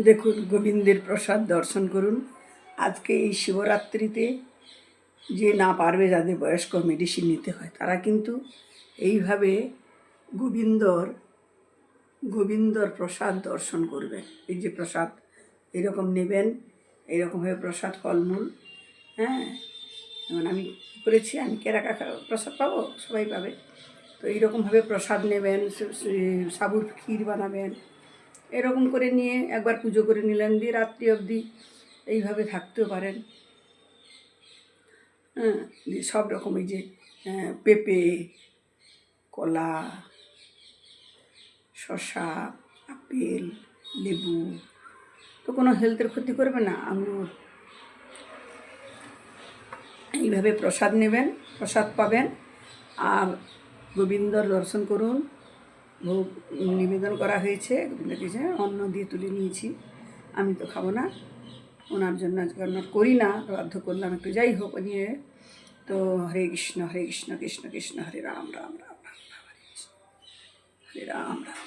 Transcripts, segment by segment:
দেখুন, গোবিন্দের প্রসাদ দর্শন করুন। আজকে এই শিবরাত্রিতে যে না পারবে, যাদের বয়স্ক মেডিসিন নিতে হয়, তারা কিন্তু এইভাবে গোবিন্দর গোবিন্দর প্রসাদ দর্শন করবেন। এই যে প্রসাদ এরকম নেবেন, এইরকমভাবে প্রসাদ ফলমূল, হ্যাঁ, যেমন আমি করেছি, আমি কেরাকা প্রসাদ পাবো, সবাই পাবে। তো এইরকমভাবে প্রসাদ নেবেন, সাবুর ক্ষীর বানাবেন, এরকম করে নিয়ে একবার পুজো করে নিলেন, দিয়ে রাত্রি অবধি এইভাবে থাকতেও পারেন। হ্যাঁ, সব রকম এই যে পেঁপে, কলা, শসা, আপেল, লেবু, তো কোনো হেলথের ক্ষতি করবে না, আঙুর, এইভাবে প্রসাদ নেবেন, প্রসাদ পাবেন। আর গোবিন্দর দর্শন করুন। ভোগ নিবেদন করা হয়েছে, গোবিন্দকে অন্ন দিয়ে তুলে নিয়েছি, আমি তো খাবো না, ওনার জন্য আজকে রান্না করি না, বাধ্য করলাম একটু, যাই হোক নিয়ে। তো হরে কৃষ্ণ কৃষ্ণ কৃষ্ণ হরে রাম রাম রাম রাম রাম হরে রাম রাম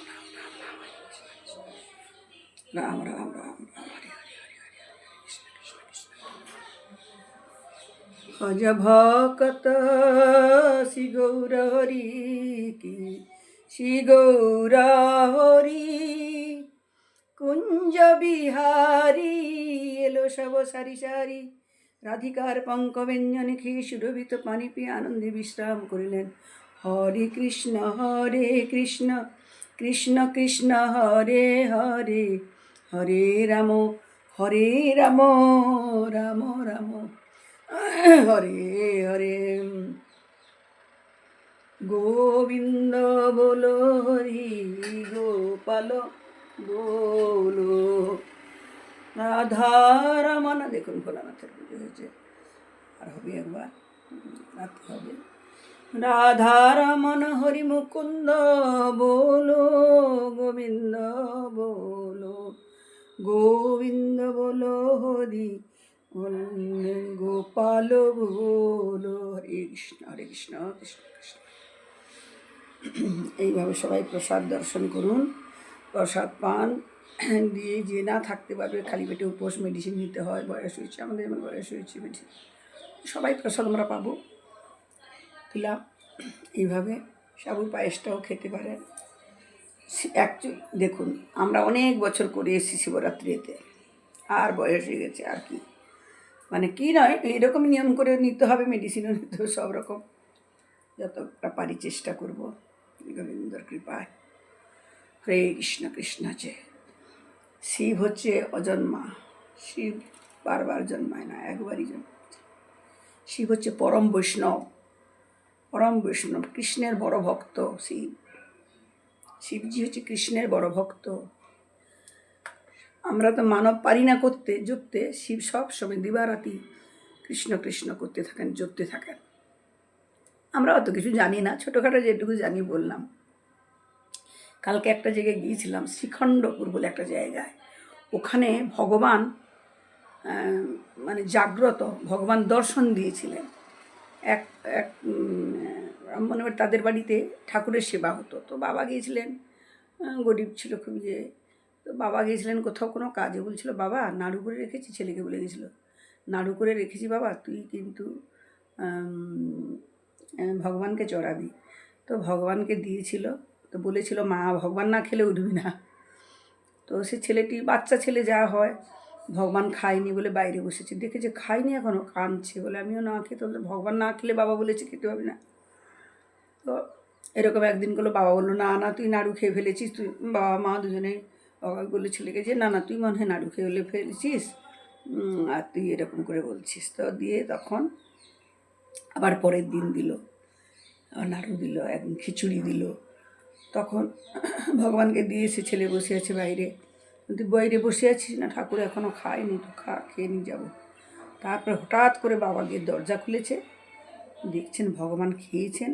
রাম রাম রাম রাম রাম রাম রাম হরে হরে হরে হরে হরে কৃষ্ণ কৃষ্ণ কৃষ্ণ ভজ ভকত শ্রী গৌর হরি কি, শ্রী গৌর হরি কুঞ্জ বিহারী এলো সব সারি সারি, রাধিকার পঙ্কব্যঞ্জন খেয়ে সুরভিত পানি পেয়ে আনন্দে বিশ্রাম করিলেন। হরে কৃষ্ণ কৃষ্ণ কৃষ্ণ হরে হরে, হরে রাম রাম রাম হরে হরে। গোবিন্দ বলো হরি গোপাল বলো, রাধারমন। দেখুন ভোলানাথের পুজো হয়েছে, আর হবে একবার, রাতে হবে। রাধারমন হরি মুকুন্দ বলো, গোবিন্দ বলো, গোবিন্দ বলো হরি গোপাল বলো। হরে কৃষ্ণ কৃষ্ণ কৃষ্ণ। এইভাবে সবাই প্রসাদ দর্শন করুন, প্রসাদ পান, দিয়ে যে না থাকতে পারবে, খালি পেটে উপোস, মেডিসিন নিতে হয়, বয়স হয়েছে, আমাদের যেমন বয়স হয়েছে, মেডিসিন সবাই প্রসাদ আমরা পাবো, তুলা। এইভাবে সাবুর পায়েসটাও খেতে পারেন। অ্যাকচুয়ালি দেখুন, আমরা অনেক বছর করে এসেছি শিবরাত্রিতে, আর বয়স হয়ে গেছে, আর কি মানে কি নয়, এইরকম নিয়ম করে নিতে হবে, মেডিসিনও নিতে হবে, সব রকম যতটা পারি চেষ্টা করব গোবিন্দর কৃপায়। হরে কৃষ্ণ কৃষ্ণ আছে। শিব হচ্ছে অজন্মা, শিব বারবার জন্মায় না, একবারই জন্মায়। শিব হচ্ছে পরম বৈষ্ণব, কৃষ্ণের বড় ভক্ত শিব। শিবজি হচ্ছে কৃষ্ণের বড় ভক্ত। আমরা তো মানব পারি না করতে, জপতে, শিব সব সময় দিবারাতি কৃষ্ণ কৃষ্ণ করতে থাকেন, জপতে থাকেন। আমরা অত কিছু জানি না, ছোটোখাটো যেটুকু জানি বললাম। কালকে একটা জায়গায় গিয়েছিলাম, শ্রীখণ্ডপুর বলে একটা জায়গায়, ওখানে ভগবান মানে জাগ্রত, ভগবান দর্শন দিয়েছিলেন। এক এক মনে হয় তাদের বাড়িতে ঠাকুরের সেবা হতো, তো বাবা গিয়েছিলেন, গরিব ছিল খুব, যে তো বাবা গিয়েছিলেন কোথাও কোনো কাজে, বলছিল বাবা নাড়ু করে রেখেছি, ছেলেকে বলে গেছিলো নাড়ু করে রেখেছি বাবা, তুই কিন্তু ভগবানকে চড়াবি। তো ভগবানকে দিয়েছিল, তো বলেছিল মা ভগবান না খেলে উঠবি না। তো সে ছেলেটি, বাচ্চা ছেলে যা হয়, ভগবান খায়নি বলে বাইরে বসেছে, দেখেছে খায়নি এখনও, কাঁদছে, বলে আমিও না খেতে, বলতে ভগবান না খেলে বাবা বলেছে খেতে হবে না। তো এরকম একদিন করলো, বাবা বললো না না তুই নাড়ু খেয়ে ফেলেছিস, তুই বাবা মা দুজনেই, বাবা বললো ছেলেকে যে না না তুই মনে হয় নাড়ু খেয়ে ফেলেছিস, আর তুই এরকম করে বলছিস। তো দিয়ে তখন আবার পরের দিন দিল, নাড়ু দিল, একদিন খিচুড়ি দিল। তখন ভগবানকে দিয়ে এসে ছেলে বসে আছে বাইরে, তুই বাইরে বসে আছিস না, ঠাকুর এখনও খায়নি, তো খা, খেয়ে নিয়ে যাবো। তারপরে হঠাৎ করে বাবা গিয়ে দরজা খুলেছে, দেখছেন ভগবান খেয়েছেন,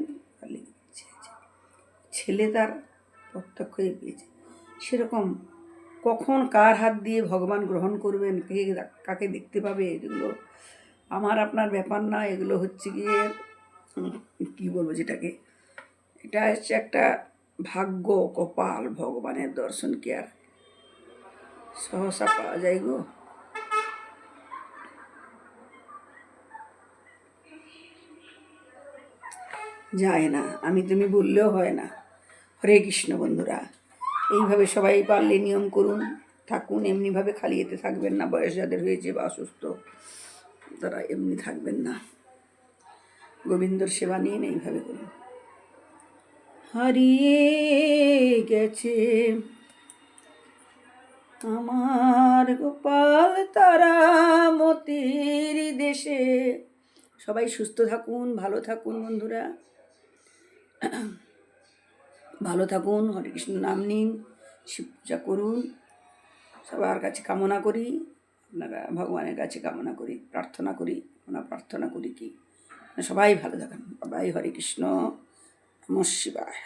ছেলে তার প্রত্যক্ষ হয়ে পেয়েছে। সেরকম কখন কার হাত দিয়ে ভগবান গ্রহণ করবেন, কে কাকে দেখতে পাবে, এগুলো আমার আপনার ব্যাপার না, এগুলো হচ্ছে গিয়ে কী বলবো, যেটাকে, এটা হচ্ছে একটা ভাগ্য, কপাল, ভগবানের দর্শন কি আর সহসা পাওয়া যায় গো। যায় না, আমি তুমি বললেও হয় না। হরে কৃষ্ণ বন্ধুরা, এইভাবে সবাই পারলে নিয়ম করুন, থাকুন এমনিভাবে, খালি এতে থাকবেন না। বয়স যাদের হয়েছে বা অসুস্থ তারা এমনি থাকবেন না, গোবিন্দর সেবা নিয়ে এইভাবে করুন। হারিয়ে গেছে আমার গোপাল তারা মতির দেশে। সবাই সুস্থ থাকুন, ভালো থাকুন বন্ধুরা, ভালো থাকুন। হরে কৃষ্ণ নাম নিন, শিব পূজা করুন। সবার কাছে কামনা করি, আপনারা ভগবানের কাছে কামনা করি, প্রার্থনা করি, আমরা প্রার্থনা করি কি সবাই ভালো থাকেন। সবাই হরে কৃষ্ণ, নমঃ শিবায়।